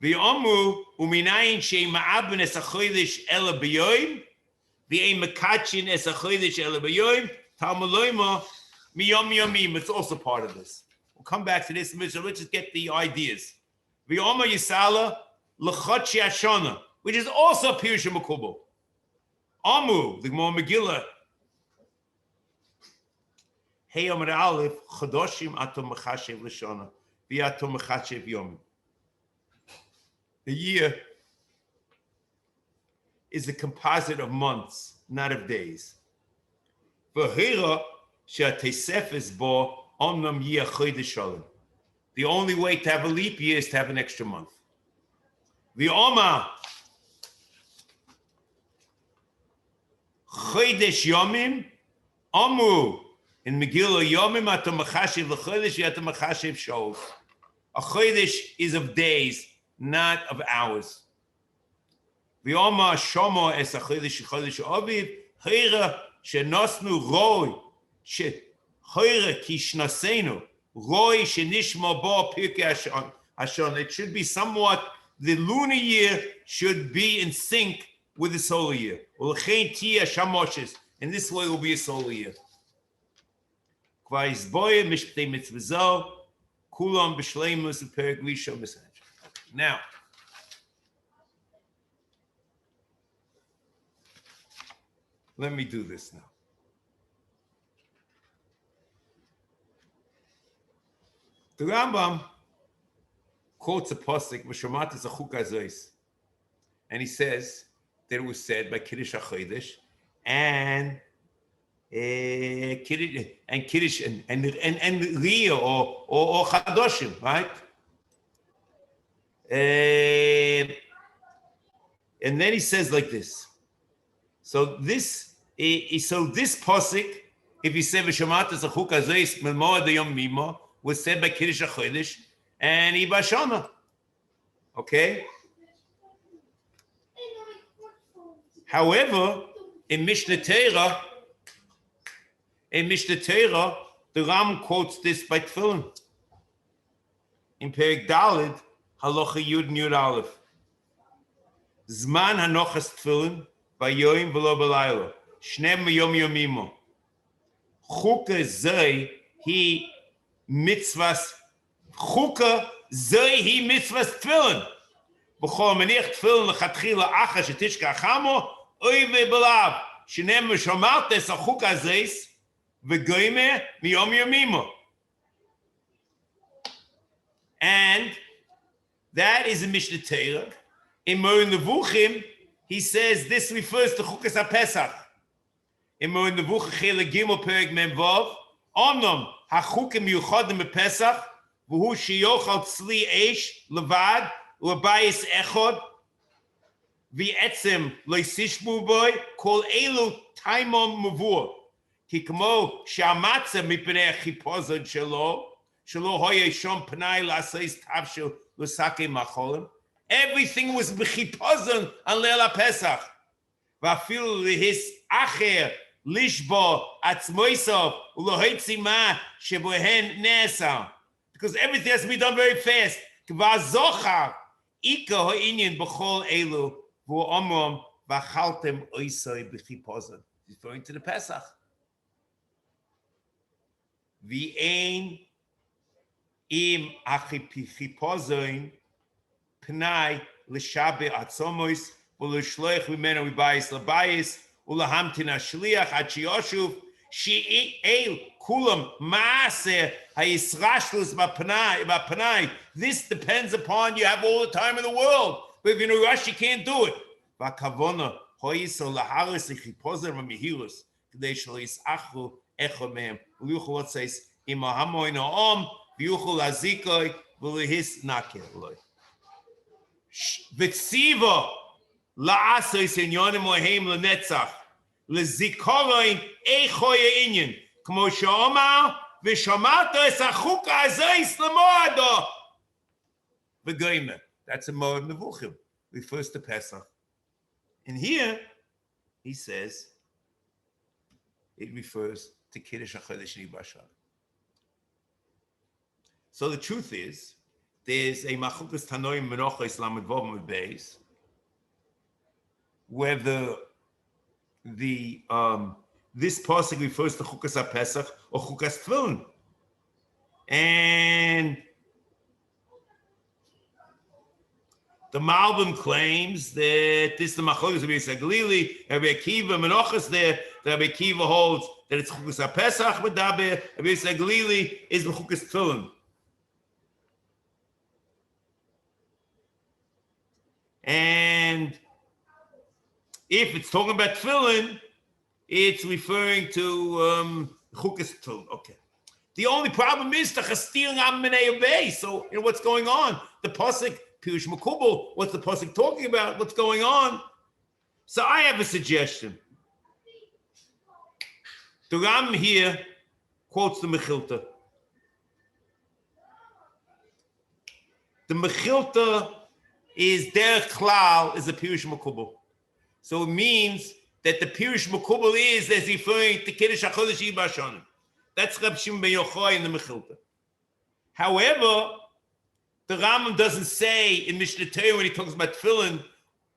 V'yomu u'minayin she'ei ma'abin es ha'chodesh ela b'yoyim v'ei mekachin es ha'chodesh ela b'yoyim talmuloyma miyom yomim. It's also part of this. We'll come back to this. So let's just get the ideas. V'yomu yisala l'chotshi hashona, which is also Pirush Makubal. Amu, the Gemara Megillah. Hey Amar Aleph, Chodoshim atom mechashev l'shana, v'atom mechashev yom. The year is a composite of months, not of days. V'hira she'atesefes bo omnam yeh chodesh shalom. The only way to have a leap year is to have an extra month. V'oma Chodesh Yomim, Amu, in Megillah Yomim, atam machashiv l'chodesh, atam machashiv shov. A chodesh is of days, not of hours. V'yoma shomo es a chodesh aviv, chayra shenosnu roi, chayra ki shnasenu, roi shenishma bo pirkei hashon. It should be somewhat, the lunar year should be in sync with the solar year. And this way it will be a solar year. Now, let me do this now. The Rambam quotes a pasuk, and he says that it was said by Kiddush HaChodesh, and Kiddush and Leah or Chadoshim, right? And then he says like this. So this pasuk, if you say v'shamat zachuk azeis melmoed yom mimo, was said by Kiddush HaChodesh and Ibashana. Okay. However, in Mishnah Torah, the Ram quotes this by Tefillin. In Perek Daled, Halacha Yud and Yud Aleph. Zman hanochas Tefillin, Bayoim v'lo b'layla. Shnem yom yomimo. Chuka zay he mitzvas. Chuka zay he mitzvas Tefillin. B'chol menich Tefillin l'chatchila acha shetishka achamo, oy v'belav. Shnem v'shomartes achuka zeis, v'goyme miyom yomimo. And that is a Mishnah Torah. In Moed Nevuchim, he says this refers to Chukas HaPesach. In Moed Nevuchim, Chele Gimel Perek Memvav, Omnom HaChukim Yuchodim HaPesach, V'hu Sheyochal Tzli Eish Levad, U'abayis Echod, V'etzem Loisishmu Boy, Kol Elu Taimon Mavur, Ki Kamo She'amatza Mipnei HaChipozon Shelo, Shelo Hoye Shom Pnai L'asais Tavshel L'sake Macholim. Everything was b'chipozon on Leil HaPesach. V'afilu lehis acher lishbo atzmoisov u'lohitzi ma shebohen ne'esam. Because everything has to be done very fast. K'vazochar ika ha'inyan b'chol elu v'omrom v'chaltem oisoi b'chipozon. Referring to the Pesach. V'ein im achipozon Pnai l'shabe atzomois u'l'shloich v'meno v'bayis l'bayis u'lahamtin ha'shliach ad sheyoshuv she'el kulam ma'aseh ha'yisrashlus b'pnai. This depends upon you have all the time in the world, but if you're in a rush, you can't do it. V'kavona ho'iso laharis l'chipozer v'mihirus k'dei shelo yisachlu echad mehem u'yuchol otzeis ima hamoy na'om v'yuchol azikoi v'lehis nakel loy. V'tziva la'asois inyonim oheim l'netzach l'zikoroin eichoye inyan k'mo she'omar v'shomarto es achuka azois l'moado v'goyme. That's a Moed Nevuchim. Refers to Pesach. And here, he says, it refers to Kiddush HaChodesh and Ibashar. So the truth is, there's a Machukas Tanoim Menochos Lamed Vav Amud Beis, where this pasuk refers to Chukas HaPesach or Chukas Tefillin, and the Malbim claims that this is the Machukas of Yisrael Galili. Rabbi Akiva Menochos there. Rabbi Akiva holds that it's Chukas HaPesach, but Rabbi Yisrael Galili is the Chukas Tefillin. And if it's talking about tefillin, it's referring to chukas tefillin. Okay. The only problem is the chastil am menei obey. So what's going on? The pasuk pirush makubal. What's the pasuk talking about? What's going on? So I have a suggestion. The Ram here quotes the Mechilta. The Mechilta is derech klal is a pirush makubal. So it means that the pirush makubal is referring to Kiddush HaChodesh Ibashanim. That's Reb Shimon ben Yochai in the Mechilta. However, the Rambam doesn't say in Mishnah Torah when he talks about tefillin,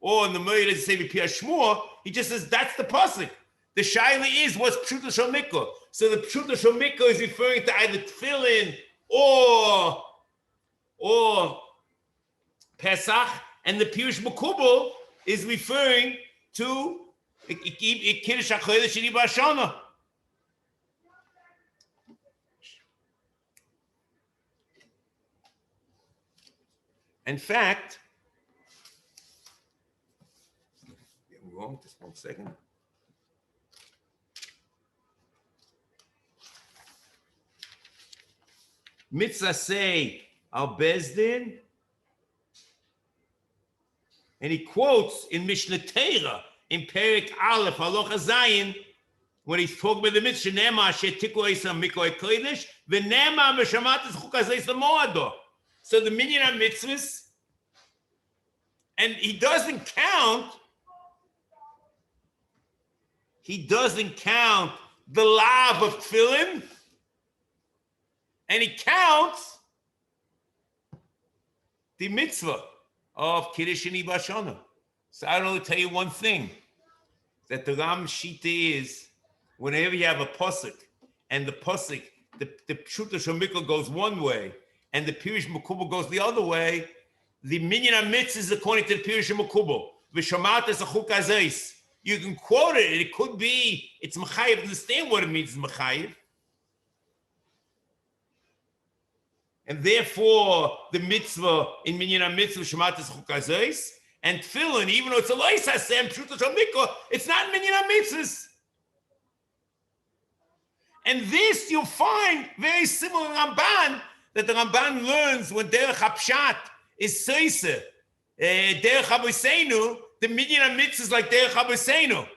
or in the Moed doesn't say B'Piyah Shmua, he just says that's the pasuk. The shaila is what's Pshuta Shel Mikvah. So the Pshuta Shel Mikvah is referring to either tefillin or Pesach, and the Pirush Makubal is referring to Kiddush HaChodesh and Ibashana. In fact, I'm wrong, just 1 second. Mitzvah say al bezdin, and he quotes in Mishnah Torah in Perek Aleph Halacha Zayin when he's talking about the mitzvah Nema Shetiku Eisam Mikoi Kodesh v'Nema Meshamatis Chukazais Lamoado. So the minyan of mitzvahs, and he doesn't count the lav of tefillin, and he counts the mitzvah of Kiddush and Ibashana. So I don't tell you one thing, that the Ram Shita is, whenever you have a pasuk, and the pasuk, the Pshuta Shomikla goes one way, and the Pirish Makubal goes the other way, the minyan of mitzvahs is according to the Pirish Makubal. V'shamat is a chuk azais. You can quote it, and it could be, it's Mechayiv, understand what it means, Mechayiv. And therefore, the mitzvah in minyan mitzvah shemat is chuk hazos, and tefillin, even though it's a lois hasem pshuta shomikah, it's not minyan mitzvahs. And this you'll find very similar in Ramban, that the Ramban learns when derech hapshat is seise, derech haboseinu, the minyan mitzvahs like derech haboseinu,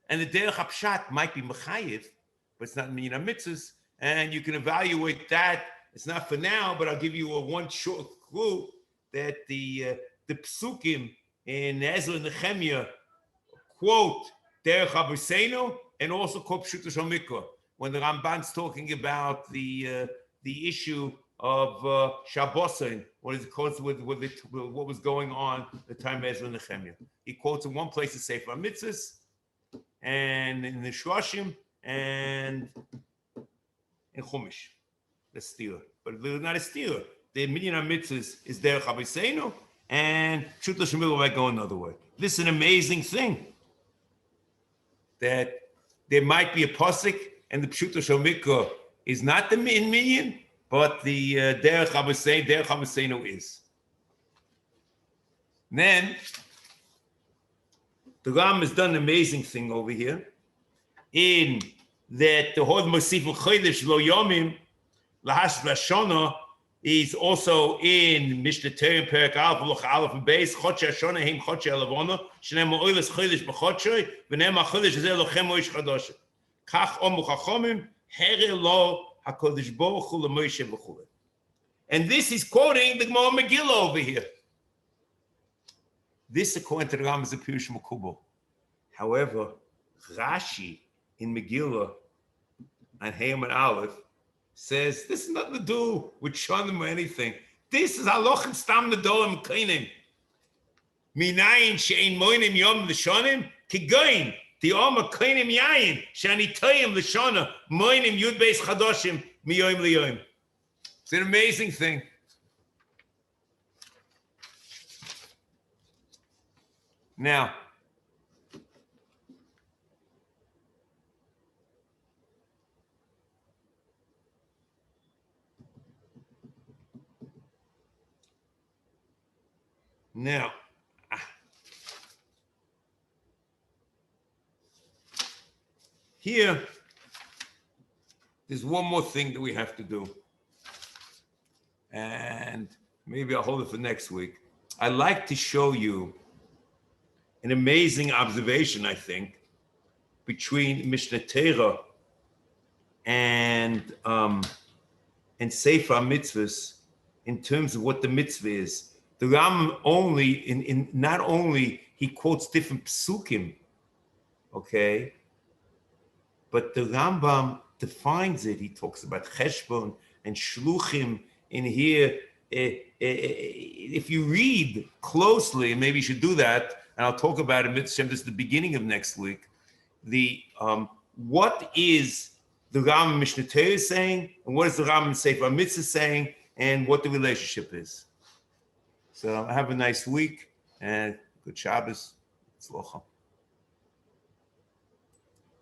and the derech hapshat might be mechayiv, but it's not minyan mitzvahs. And you can evaluate that. It's not for now, but I'll give you one short clue that the psukim in Ezra and Nehemiah quote Derech Haboseinu and also quote Pshuta Shomikah when the Ramban's talking about the issue of Shabbosin, what was going on at the time of Ezra and Nehemiah. He quotes in one place the Sefer Mitzvas, and in the Shloshim, and in Chumash, the steer, but they're not a steer. The minyan mitzvahs is derech haboseinu, and Pshuta Shemila might go another way. This is an amazing thing, that there might be a pasuk, and the Pshuta Shemila is not the minyan, but the derech haboseinu is. Then the Ram has done an amazing thing over here, in that the Hod Mosif Chodesh Lo Yomim Lahash Lashona is also in Mishnah Torah Perek Aleph Loch Aleph and Beis Chodshei Hashona Heim Chodshei Alavona Shnei Mo'ilas Chodesh B'Chodshei V'nei Chodesh Zeh Lochem Moish Chadosh Kach Omu Chachomim Here Lo HaKodesh Baruch Hu LaMoshe V'Chule. And this is quoting the Gemara Megillah over here. This, according to the Ram, is a Pirush Makubal. However, Rashi in Megillah and Hayam and Aleph says this is nothing to do with Shonim or anything. This is Halochin Stam Nedolim Kainim. Minayin she'ein moinim yom l'shonim kigoyin ti'oma kainim yayin shani toyim l'shona moinim yud beis chadoshim miyoim liyoim. It's an amazing thing. Now, here, there's one more thing that we have to do. And maybe I'll hold it for next week. I'd like to show you an amazing observation, I think, between Mishnah Torah and Sefer Mitzvos in terms of what the mitzvah is. The Ram only, not only he quotes different psukim, okay, but the Rambam defines it. He talks about cheshbon and shluchim in here. If you read closely, and maybe you should do that, and I'll talk about it, this is the beginning of next week, what is the Ram Mishnah Torah saying, and what is the Ram Sefer Mitzvah saying, and what the relationship is. So have a nice week, and good Shabbos. Tzlocha.